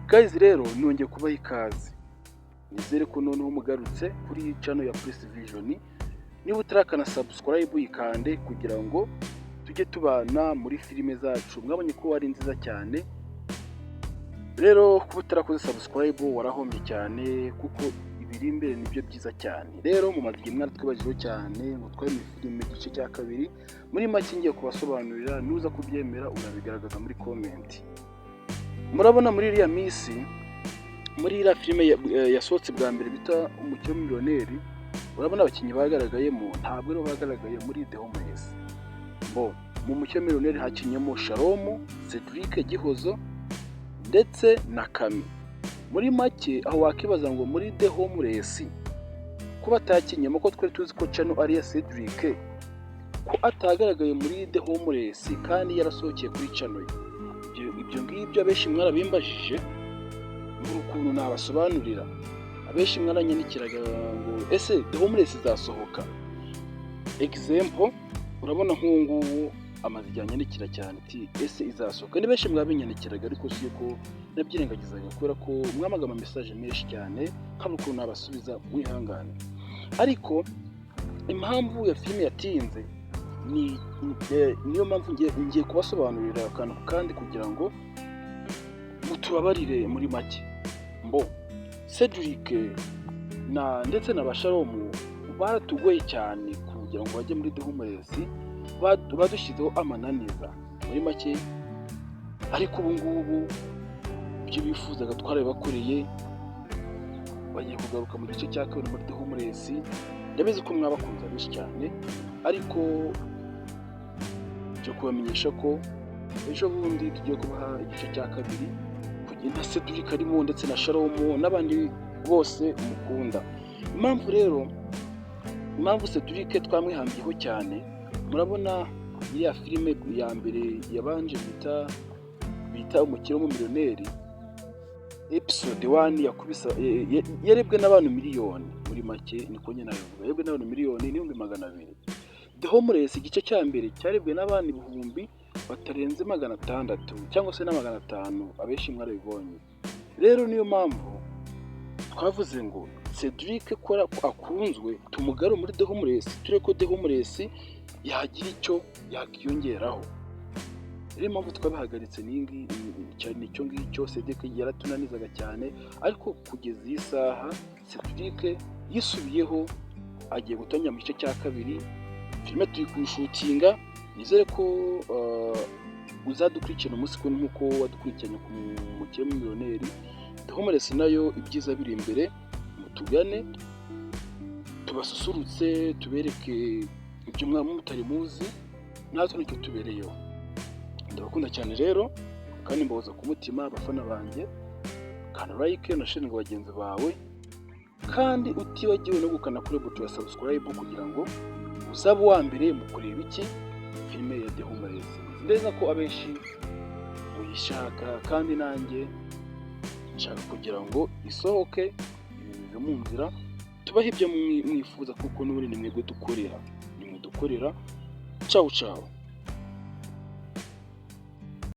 Guys rero nongeye kubaha ikaze, nizere ko noneho mugarutse kuri channel ya Press Vision. Niba utarakana subscribe uyikande kugira ngo tujye tubana muri filime zacu. Mwabonye ko ari nziza cyane, rero kuba utarakoze subscribe warahombye cyane kuko ibiri imbere nibyo byiza cyane. Rero mu mazi mwaratwibajiho cyane ngo twari filime gice cya kabiri, muri make ngiye kubasobanurira, nuza kubyemera unabigaragaza muri comment. Murabona muri iriya misi, muri iriya filime yasohotse bwa mbere bita Umukire Miliyoneri, urabona abakinnyi bagaragayemo ntabwo rero bagaragaye muri The Homeless. Mu Umukire Miliyoneri hakinyemo Shalom, Cedric Gihozo ndetse na Kami. Muri make aho wakibaza ngo muri The Homeless kuba atakinyemo, ko twari tuzi ko channel ari ya Cedric, ko atagaragaye muri The Homeless kandi yarasohokeye kuri channel ye. Ibyo ngibyo abenshi mwarabimbajije ukuntu nabasobanurira. Abenshi mwaranyandikiraga ngo ese The Homeless izasohoka. Example, urabona nk'ubu amazi yanyandikira cyane ati ese izasohoka. Ni benshi mwabinyandikiraga ariko si ko nabyirengagizaga kubera ko mwamaga ama message menshi cyane kandi ukuntu nabasubiza mwihangane. Ariko impamvu ya filime yatinze niyo mpamvu ngiye kubasobanurira akantu kandi kugira ngo mutubabarire muri make. Cedric ndetse na Shalom baratugoye cyane kugira ngo bajye muri The Homeless, badushyizeho amananiza muri make. Ariko ubu ngubu ibyo bifuzaga twarabibakoreye, bagiye kugaruka mu gice cya kabiri muri The Homeless. Ndabizi ko mwabakunze benshi cyane, ariko cyo kubamenyesha ko ejo bundi tugiye kubaha igice cya kabiri kugenda Cedric arimo ndetse na Shalom n'abandi bose mukunda. Impamvu Cedric twamwihambiyeho cyane, murabona iriya filime ya mbere yabanje bita Umukire Miliyoneri, episode 1 yakubisa yarebwe n'abantu miliyoni. Muri make niko nyine nabivuga, yarebwe n'abantu miliyoni n'ibihumbi 200. The Homeless igice cya mbere cyarebwe n'abantu ibihumbi batarenze 600 cyangwa se na 500. Abenshi mwarabibonye. Rero niyo mpamvu twavuze ngo Cedric ko akunzwe tumugaro muri The Homeless, tureko The Homeless yagira icyo yakiyongeraho. Rero impamvu twabihagaritse cyane icyo ngicyo. Cedric yaratunanizaga cyane, ariko kugeza iyi saha Cedric yisubiyeho, agiye gutangira mu gice cya kabiri. Filime turi kuyishutinga, nizere ko uzadukurikirana umunsi ku nkuko wadukurikiranye ku Umukire Miliyoneri. The Homeless nayo ibyiza biri imbere, mutugane tubasusurutse, tubereke ibyo mutari muzi, natwe nicyo tubereyeho. Ndabakunda cyane rero kandi mbahoza ku mutima abafana banjye. Kana like na share ngo bagenzi bawe, kandi utibagiwe no gukana kuri buto ya subscribe kugira ngo uzabe wa mbere mu kureba iki filime ya The Homeless. Ndeza ko abenshi muyishaka kandi nanjye nshaka kugira ngo isohoke ibintu mu nzira, tubahe ibyo mwifuza kuko n'uri nimwe dukorera. Ciao ciao.